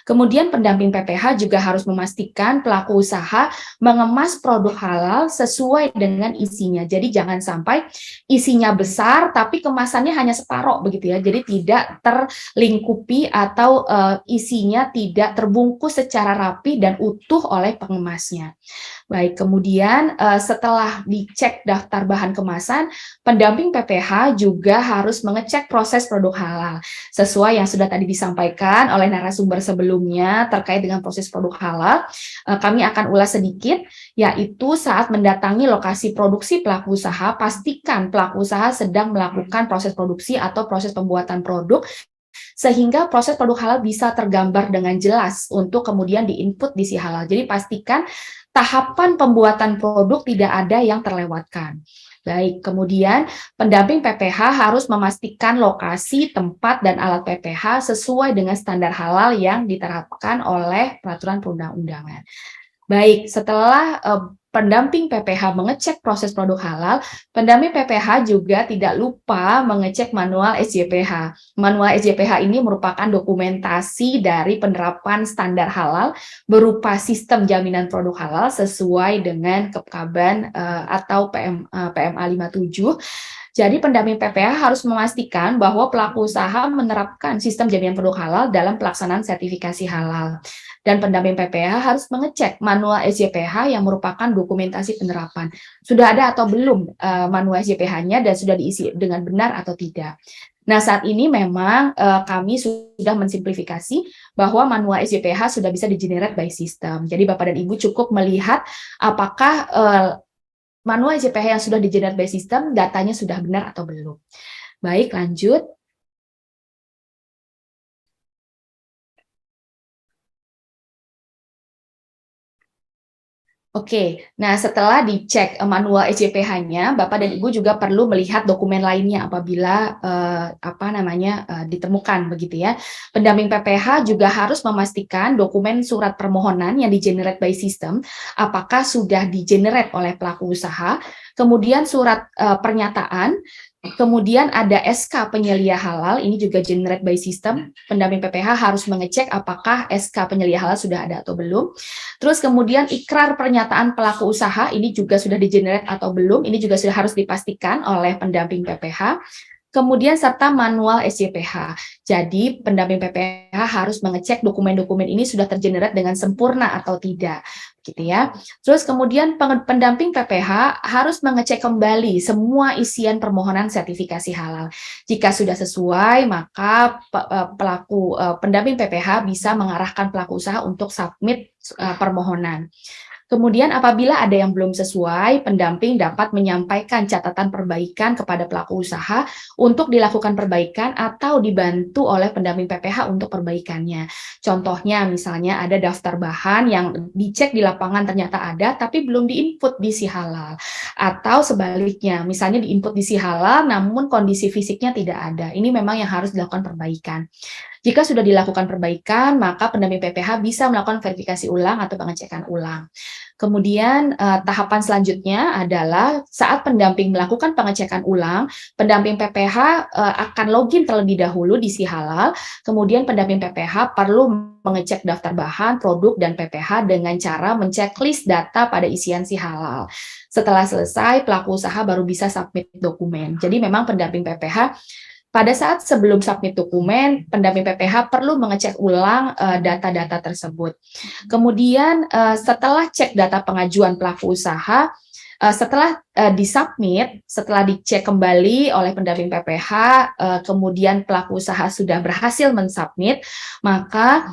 Kemudian pendamping PPH juga harus memastikan pelaku usaha mengemas produk halal sesuai dengan isinya. Jadi jangan sampai isinya besar tapi kemasannya hanya separoh begitu ya. Jadi tidak terlingkupi atau isinya tidak terbungkus secara rapi dan utuh oleh pengemasnya. Baik, kemudian setelah dicek daftar bahan kemasan, pendamping PPH juga harus mengecek proses produk halal. Sesuai yang sudah tadi disampaikan oleh narasumber sebelumnya terkait dengan proses produk halal, kami akan ulas sedikit, yaitu saat mendatangi lokasi produksi pelaku usaha, pastikan pelaku usaha sedang melakukan proses produksi atau proses pembuatan produk, sehingga proses produk halal bisa tergambar dengan jelas untuk kemudian diinput di si halal. Jadi pastikan tahapan pembuatan produk tidak ada yang terlewatkan. Baik, kemudian pendamping PPH harus memastikan lokasi, tempat, dan alat PPH sesuai dengan standar halal yang diterapkan oleh peraturan perundang-undangan. Baik, setelah pendamping PPH mengecek proses produk halal, pendamping PPH juga tidak lupa mengecek manual SJPH. Manual SJPH ini merupakan dokumentasi dari penerapan standar halal berupa sistem jaminan produk halal sesuai dengan Kepkaban atau PMA 57. Jadi pendamping PPH harus memastikan bahwa pelaku usaha menerapkan sistem jaminan produk halal dalam pelaksanaan sertifikasi halal. Dan pendamping PPH harus mengecek manual SJPH yang merupakan dokumentasi penerapan. Sudah ada atau belum manual SJPH-nya dan sudah diisi dengan benar atau tidak. Nah, saat ini memang kami sudah mensimplifikasi bahwa manual SJPH sudah bisa di-generate by system. Jadi Bapak dan Ibu cukup melihat apakah manual SJPH yang sudah di-generate by system datanya sudah benar atau belum. Baik, lanjut. Oke, nah setelah dicek manual SJPH-nya, Bapak dan Ibu juga perlu melihat dokumen lainnya apabila ditemukan begitu ya. Pendamping PPH juga harus memastikan dokumen surat permohonan yang di-generate by system apakah sudah di-generate oleh pelaku usaha. kemudian surat pernyataan, kemudian ada SK penyelia halal, ini juga generate by system. Pendamping PPH harus mengecek apakah SK penyelia halal sudah ada atau belum. Terus kemudian ikrar pernyataan pelaku usaha, ini juga sudah di-generate atau belum, ini juga sudah harus dipastikan oleh pendamping PPH. Kemudian serta manual SJPH. Jadi pendamping PPH harus mengecek dokumen-dokumen ini sudah tergenerate dengan sempurna atau tidak, gitu ya. Terus kemudian pendamping PPH harus mengecek kembali semua isian permohonan sertifikasi halal. Jika sudah sesuai, maka pendamping PPH bisa mengarahkan pelaku usaha untuk submit permohonan. Kemudian apabila ada yang belum sesuai, pendamping dapat menyampaikan catatan perbaikan kepada pelaku usaha untuk dilakukan perbaikan atau dibantu oleh pendamping PPH untuk perbaikannya. Contohnya misalnya ada daftar bahan yang dicek di lapangan ternyata ada tapi belum diinput di si halal. Atau sebaliknya, misalnya diinput di si halal namun kondisi fisiknya tidak ada. Ini memang yang harus dilakukan perbaikan. Jika sudah dilakukan perbaikan, maka pendamping PPH bisa melakukan verifikasi ulang atau pengecekan ulang. Kemudian tahapan selanjutnya adalah saat pendamping melakukan pengecekan ulang, pendamping PPH akan login terlebih dahulu di si halal, kemudian pendamping PPH perlu mengecek daftar bahan, produk, dan PPH dengan cara menceklis data pada isian si halal. Setelah selesai, pelaku usaha baru bisa submit dokumen. Jadi memang pendamping PPH pada saat sebelum submit dokumen, pendamping PPH perlu mengecek ulang data-data tersebut. Kemudian setelah cek data pengajuan pelaku usaha, setelah disubmit, setelah dicek kembali oleh pendamping PPH, kemudian pelaku usaha sudah berhasil mensubmit, maka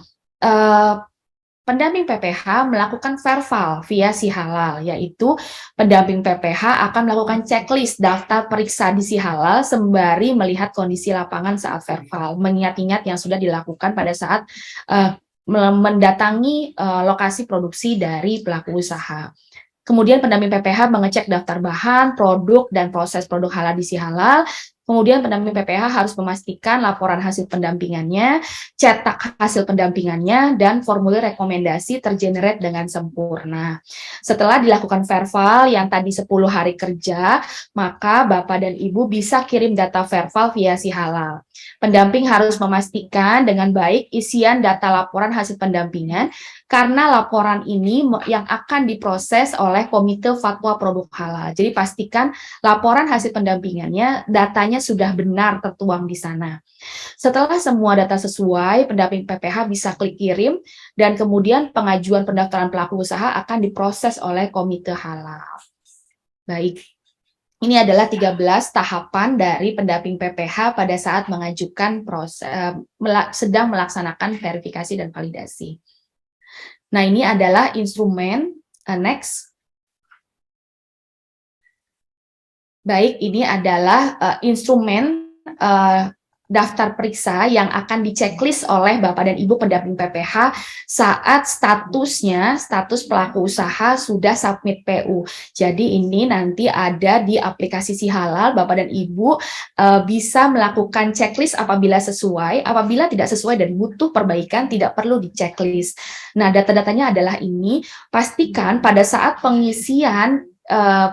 pendamping PPH melakukan verval via si halal, yaitu pendamping PPH akan melakukan checklist daftar periksa di si halal sembari melihat kondisi lapangan saat verval, mengingat-ingat yang sudah dilakukan pada saat mendatangi lokasi produksi dari pelaku usaha. Kemudian pendamping PPH mengecek daftar bahan, produk, dan proses produk halal di si halal. Kemudian pendamping PPH harus memastikan laporan hasil pendampingannya, cetak hasil pendampingannya, dan formulir rekomendasi tergenerate dengan sempurna. Setelah dilakukan verval yang tadi 10 hari kerja, maka Bapak dan Ibu bisa kirim data verval via si halal. Pendamping harus memastikan dengan baik isian data laporan hasil pendampingan, karena laporan ini yang akan diproses oleh Komite Fatwa Produk Halal. Jadi pastikan laporan hasil pendampingannya, datanya sudah benar tertuang di sana. Setelah semua data sesuai, pendamping PPH bisa klik kirim, dan kemudian pengajuan pendaftaran pelaku usaha akan diproses oleh Komite Halal. Baik, ini adalah 13 tahapan dari pendamping PPH pada saat mengajukan sedang melaksanakan verifikasi dan validasi. Nah, ini adalah instrumen, next. Baik, ini adalah instrumen daftar periksa yang akan diceklis oleh Bapak dan Ibu pendamping PPH saat status pelaku usaha sudah submit PU. Jadi ini nanti ada di aplikasi si halal, Bapak dan Ibu bisa melakukan checklist apabila sesuai, apabila tidak sesuai dan butuh perbaikan tidak perlu diceklis. Nah, data-datanya adalah ini, pastikan pada saat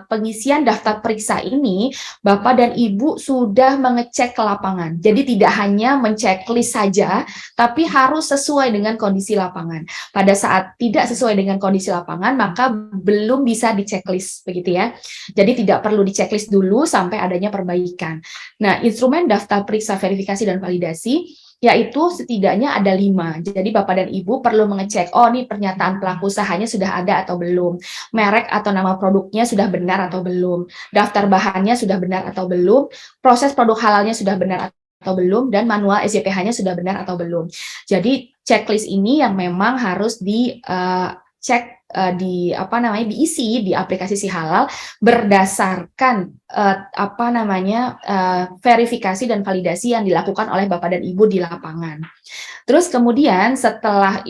pengisian daftar periksa ini, Bapak dan Ibu sudah mengecek ke lapangan. Jadi tidak hanya menceklis saja, tapi harus sesuai dengan kondisi lapangan. Pada saat tidak sesuai dengan kondisi lapangan, maka belum bisa diceklis, begitu ya. Jadi tidak perlu diceklis dulu sampai adanya perbaikan. Nah, instrumen daftar periksa verifikasi dan validasi yaitu setidaknya ada 5. Jadi Bapak dan Ibu perlu mengecek, oh ini pernyataan pelaku usahanya sudah ada atau belum, merek atau nama produknya sudah benar atau belum, daftar bahannya sudah benar atau belum, proses produk halalnya sudah benar atau belum, dan manual SJPH-nya sudah benar atau belum. Jadi checklist ini yang memang harus dicek diisi di aplikasi si halal berdasarkan verifikasi dan validasi yang dilakukan oleh Bapak dan Ibu di lapangan. Terus kemudian setelah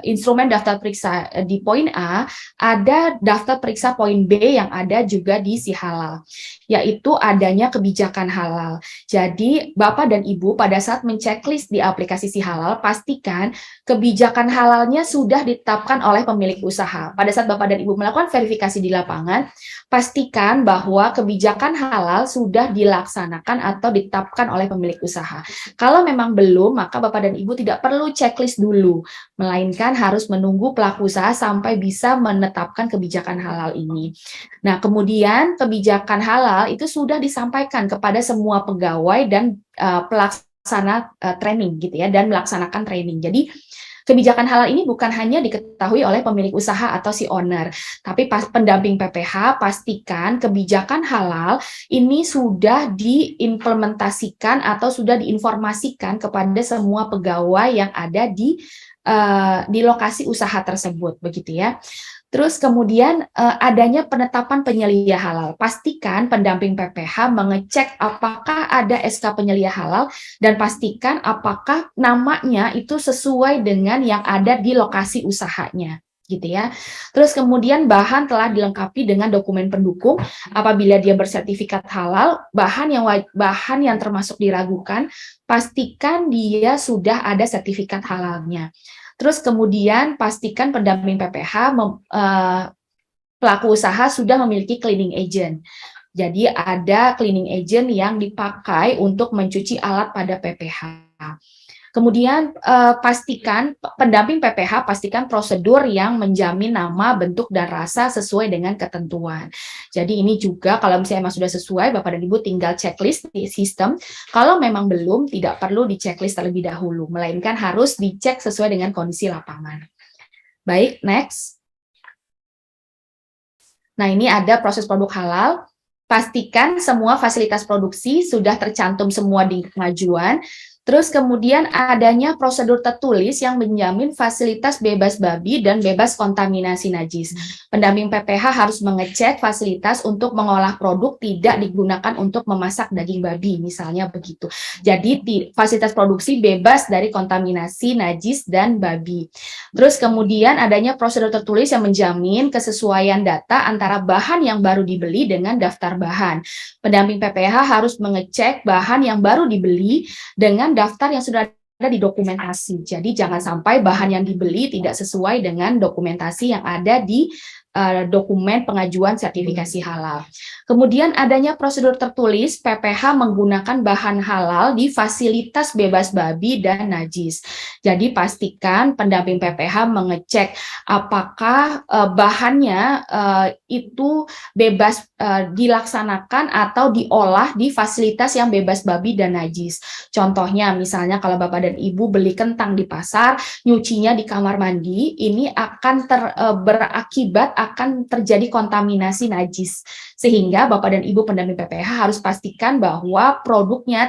instrumen daftar periksa di poin A, ada daftar periksa poin B yang ada juga di si halal, yaitu adanya kebijakan halal. Jadi Bapak dan Ibu pada saat menceklis di aplikasi si halal, pastikan kebijakan halalnya sudah ditetapkan oleh pemilik usaha. Pada saat Bapak dan Ibu melakukan verifikasi di lapangan, pastikan bahwa kebijakan halal sudah dilaksanakan atau ditetapkan oleh pemilik usaha. Kalau memang belum, maka Bapak dan Ibu tidak perlu checklist dulu, melainkan harus menunggu pelaku usaha sampai bisa menetapkan kebijakan halal ini. Nah, kemudian kebijakan halal itu sudah disampaikan kepada semua pegawai dan pelaksana training gitu ya, dan melaksanakan training. Jadi kebijakan halal ini bukan hanya diketahui oleh pemilik usaha atau si owner, tapi pendamping PPH pastikan kebijakan halal ini sudah diimplementasikan atau sudah diinformasikan kepada semua pegawai yang ada di lokasi usaha tersebut, begitu ya. Terus kemudian adanya penetapan penyelia halal. Pastikan pendamping PPH mengecek apakah ada SK penyelia halal dan pastikan apakah namanya itu sesuai dengan yang ada di lokasi usahanya, gitu ya. Terus kemudian bahan telah dilengkapi dengan dokumen pendukung. Apabila dia bersertifikat halal, bahan yang termasuk diragukan, pastikan dia sudah ada sertifikat halalnya. Terus kemudian pastikan pendamping PPH pelaku usaha sudah memiliki cleaning agent. Jadi ada cleaning agent yang dipakai untuk mencuci alat pada PPH. Kemudian pastikan pendamping PPH pastikan prosedur yang menjamin nama, bentuk, dan rasa sesuai dengan ketentuan. Jadi ini juga kalau misalnya memang sudah sesuai, Bapak dan Ibu tinggal checklist di sistem. Kalau memang belum, tidak perlu di checklist terlebih dahulu, melainkan harus dicek sesuai dengan kondisi lapangan. Baik, next. Nah, ini ada proses produk halal. Pastikan semua fasilitas produksi sudah tercantum semua di pengajuan. Terus kemudian adanya prosedur tertulis yang menjamin fasilitas bebas babi dan bebas kontaminasi najis. Pendamping PPH harus mengecek fasilitas untuk mengolah produk tidak digunakan untuk memasak daging babi, misalnya begitu. Jadi fasilitas produksi bebas dari kontaminasi najis dan babi. Terus kemudian adanya prosedur tertulis yang menjamin kesesuaian data antara bahan yang baru dibeli dengan daftar bahan. Pendamping PPH harus mengecek bahan yang baru dibeli dengan daftar yang sudah ada di dokumentasi. Jadi jangan sampai bahan yang dibeli tidak sesuai dengan dokumentasi yang ada di dokumen pengajuan sertifikasi halal. Kemudian adanya prosedur tertulis PPH menggunakan bahan halal di fasilitas bebas babi dan najis. Jadi pastikan pendamping PPH mengecek apakah bahannya itu bebas dilaksanakan atau diolah di fasilitas yang bebas babi dan najis. Contohnya misalnya kalau Bapak dan Ibu beli kentang di pasar, nyucinya di kamar mandi, ini akan berakibat akan terjadi kontaminasi najis. Sehingga Bapak dan Ibu pendamping PPH harus pastikan bahwa produknya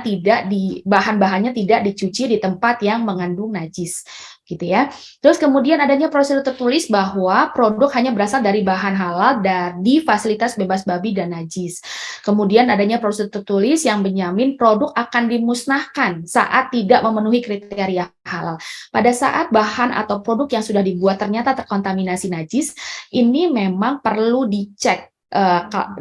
bahan-bahannya tidak dicuci di tempat yang mengandung najis, gitu ya. Terus kemudian adanya prosedur tertulis bahwa produk hanya berasal dari bahan halal di fasilitas bebas babi dan najis. Kemudian adanya prosedur tertulis yang menjamin produk akan dimusnahkan saat tidak memenuhi kriteria halal. Pada saat bahan atau produk yang sudah dibuat ternyata terkontaminasi najis, ini memang perlu dicek.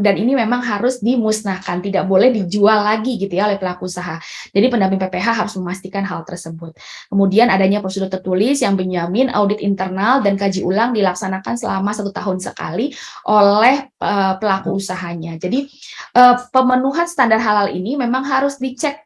Dan ini memang harus dimusnahkan, tidak boleh dijual lagi gitu ya oleh pelaku usaha. Jadi pendamping PPH harus memastikan hal tersebut. Kemudian adanya prosedur tertulis yang menjamin audit internal dan kaji ulang dilaksanakan selama 1 tahun sekali oleh pelaku usahanya. Jadi pemenuhan standar halal ini memang harus dicek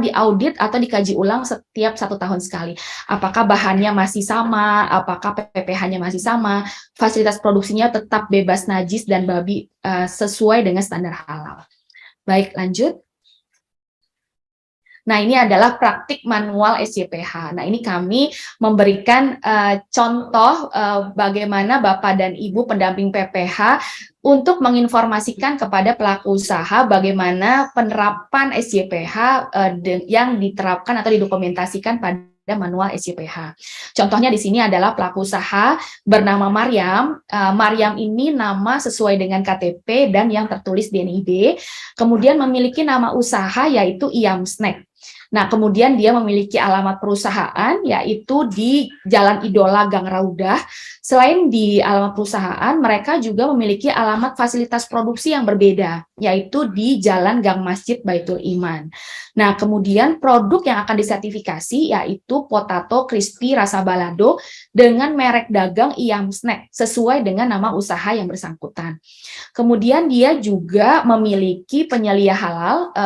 diaudit atau dikaji ulang setiap 1 tahun sekali. Apakah bahannya masih sama, apakah PPH-nya masih sama, fasilitas produksinya tetap bebas najis dan babi sesuai dengan standar halal. Baik, lanjut. Nah, ini adalah praktik manual SJPH. Nah, ini kami memberikan contoh bagaimana Bapak dan Ibu pendamping PPH untuk menginformasikan kepada pelaku usaha bagaimana penerapan SJPH yang diterapkan atau didokumentasikan pada manual SJPH. Contohnya di sini adalah pelaku usaha bernama Maryam. Maryam ini nama sesuai dengan KTP dan yang tertulis di NIB. Kemudian memiliki nama usaha yaitu Iam Snack. Nah, kemudian dia memiliki alamat perusahaan yaitu di Jalan Idola Gang Raudah. Selain di alamat perusahaan, mereka juga memiliki alamat fasilitas produksi yang berbeda, yaitu di Jalan Gang Masjid Baitul Iman. Nah, kemudian produk yang akan disertifikasi yaitu potato crispy rasa balado dengan merek dagang Iam Snack sesuai dengan nama usaha yang bersangkutan. Kemudian dia juga memiliki penyelia halal.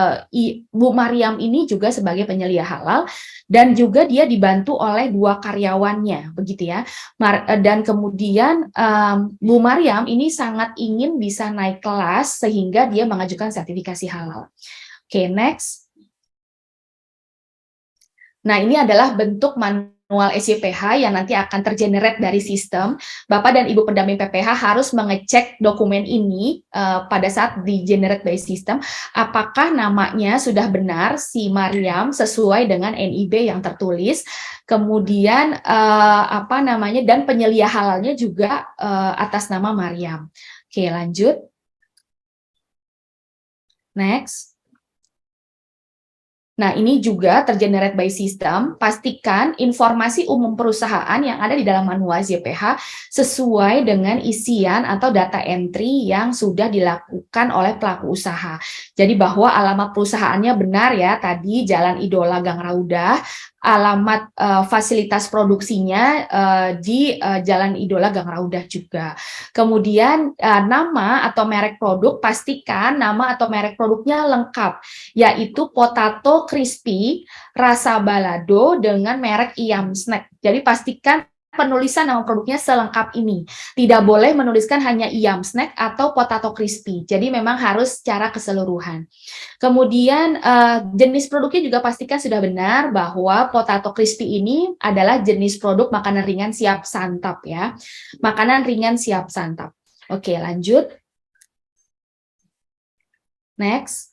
Bu Maryam ini juga sebagai penyelia halal dan juga dia dibantu oleh 2 karyawannya, begitu ya. Dan kemudian Bu Maryam ini sangat ingin bisa naik kelas sehingga dia mengajukan sertifikasi halal. Oke, next. Nah, ini adalah bentuk manual SJPH yang nanti akan tergenerate dari sistem. Bapak dan Ibu pendamping PPH harus mengecek dokumen ini pada saat di-generate by system, apakah namanya sudah benar si Maryam sesuai dengan NIB yang tertulis, kemudian dan penyelia halalnya juga atas nama Maryam. Oke, lanjut. Next. Nah, ini juga tergenerate by system. Pastikan informasi umum perusahaan yang ada di dalam manual SJPH sesuai dengan isian atau data entry yang sudah dilakukan oleh pelaku usaha. Jadi bahwa alamat perusahaannya benar ya, tadi Jalan Idola Gang Raudah, alamat fasilitas produksinya di Jalan Idola Gang Raudah juga. Kemudian nama atau merek produk, pastikan nama atau merek produknya lengkap, yaitu potato crispy rasa balado dengan merek Iam Snack. Jadi pastikan penulisan nama produknya selengkap ini. Tidak boleh menuliskan hanya Iam Snack atau potato crispy. Jadi memang harus secara keseluruhan. Kemudian jenis produknya juga pastikan sudah benar bahwa potato crispy ini adalah jenis produk makanan ringan siap santap ya. Makanan ringan siap santap. Oke, lanjut. Next.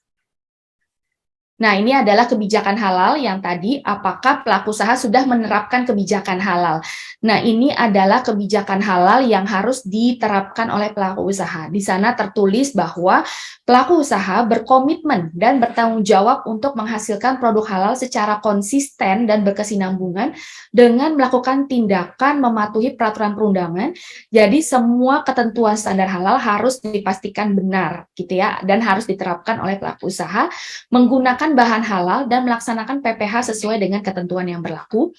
Nah, ini adalah kebijakan halal yang tadi, apakah pelaku usaha sudah menerapkan kebijakan halal. Nah, ini adalah kebijakan halal yang harus diterapkan oleh pelaku usaha. Di sana tertulis bahwa pelaku usaha berkomitmen dan bertanggung jawab untuk menghasilkan produk halal secara konsisten dan berkesinambungan dengan melakukan tindakan mematuhi peraturan perundangan. Jadi, semua ketentuan standar halal harus dipastikan benar, gitu ya, dan harus diterapkan oleh pelaku usaha menggunakan bahan halal dan melaksanakan PPH sesuai dengan ketentuan yang berlaku,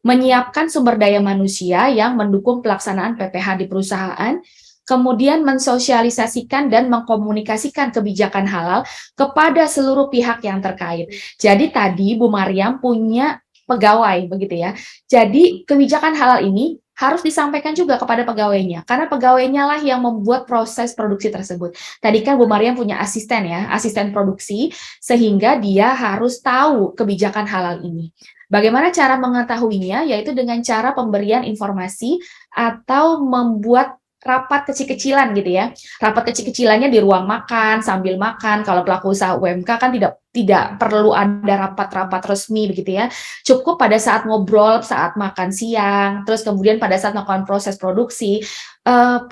menyiapkan sumber daya manusia yang mendukung pelaksanaan PPH di perusahaan, kemudian mensosialisasikan dan mengkomunikasikan kebijakan halal kepada seluruh pihak yang terkait. Jadi tadi Bu Maryam punya pegawai, begitu ya. Jadi kebijakan halal ini harus disampaikan juga kepada pegawainya, karena pegawainya lah yang membuat proses produksi tersebut. Tadi kan Bu Maryam punya asisten ya, asisten produksi, sehingga dia harus tahu kebijakan halal ini. Bagaimana cara mengetahuinya? Yaitu dengan cara pemberian informasi atau membuat rapat kecil-kecilan gitu ya. Rapat kecil-kecilannya di ruang makan, sambil makan. Kalau pelaku usaha UMK kan tidak perlu ada rapat-rapat resmi begitu ya. Cukup pada saat ngobrol, saat makan siang, terus kemudian pada saat melakukan proses produksi,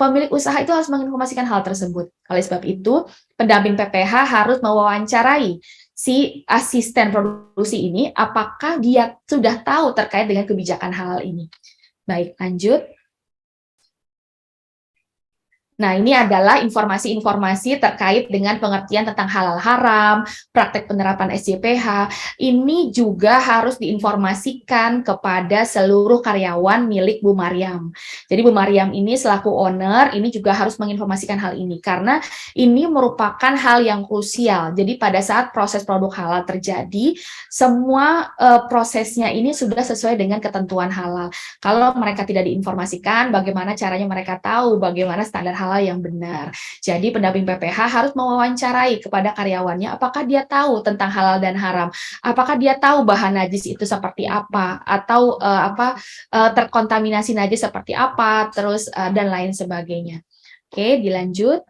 pemilik usaha itu harus menginformasikan hal tersebut. Oleh sebab itu, pendamping PPH harus mewawancarai si asisten produksi ini apakah dia sudah tahu terkait dengan kebijakan halal ini. Baik, lanjut. Nah, ini adalah informasi-informasi terkait dengan pengertian tentang halal haram, praktek penerapan SJPH. Ini juga harus diinformasikan kepada seluruh karyawan milik Bu Maryam. Jadi Bu Maryam ini selaku owner, ini juga harus menginformasikan hal ini, karena ini merupakan hal yang krusial. Jadi pada saat proses produk halal terjadi, semua prosesnya ini sudah sesuai dengan ketentuan halal. Kalau mereka tidak diinformasikan, bagaimana caranya mereka tahu bagaimana standar halal yang benar. Jadi pendamping PPH harus mewawancarai kepada karyawannya apakah dia tahu tentang halal dan haram, apakah dia tahu bahan najis itu seperti apa, atau terkontaminasi najis seperti apa, terus dan lain sebagainya. Oke, dilanjut.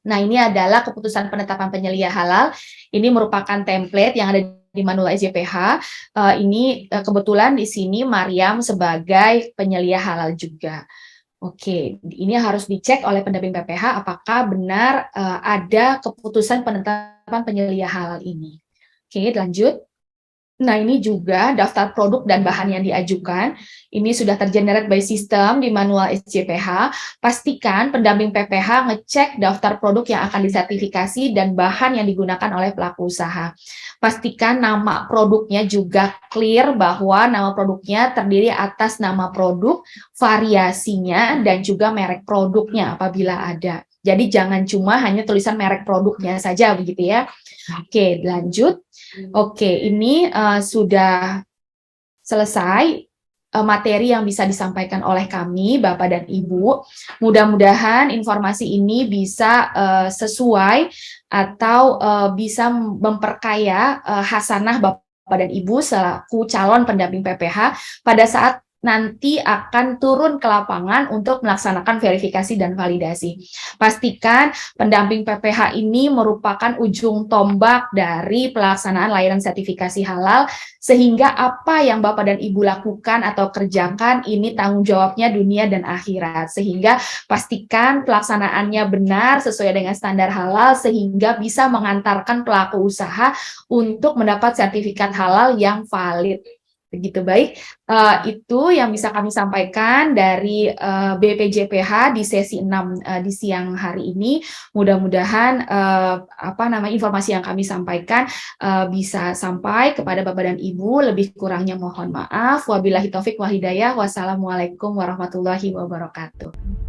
Nah, ini adalah keputusan penetapan penyelia halal. Ini merupakan template yang ada di manual SJPH. Ini kebetulan di sini Mariam sebagai penyelia halal juga. Oke, ini harus dicek oleh pendamping PPH apakah benar ada keputusan penetapan penyelia halal ini. Oke, lanjut. Nah, ini juga daftar produk dan bahan yang diajukan. Ini sudah tergenerate by system di manual SJPH. Pastikan pendamping PPH ngecek daftar produk yang akan disertifikasi dan bahan yang digunakan oleh pelaku usaha. Pastikan nama produknya juga clear bahwa nama produknya terdiri atas nama produk, variasinya, dan juga merek produknya apabila ada. Jadi jangan cuma hanya tulisan merek produknya saja begitu ya. Oke, lanjut. Oke, ini sudah selesai materi yang bisa disampaikan oleh kami, Bapak dan Ibu. Mudah-mudahan informasi ini bisa sesuai atau bisa memperkaya hasanah Bapak dan Ibu selaku calon pendamping PPH pada saat nanti akan turun ke lapangan untuk melaksanakan verifikasi dan validasi. Pastikan pendamping PPH ini merupakan ujung tombak dari pelaksanaan layanan sertifikasi halal, sehingga apa yang Bapak dan Ibu lakukan atau kerjakan ini tanggung jawabnya dunia dan akhirat. Sehingga pastikan pelaksanaannya benar sesuai dengan standar halal sehingga bisa mengantarkan pelaku usaha untuk mendapat sertifikat halal yang valid. Begitu, baik. Itu yang bisa kami sampaikan dari BPJPH di sesi 6 di siang hari ini. Mudah-mudahan informasi yang kami sampaikan bisa sampai kepada Bapak dan Ibu. Lebih kurangnya mohon maaf. Wabillahi taufik wal hidayah. Wassalamualaikum warahmatullahi wabarakatuh.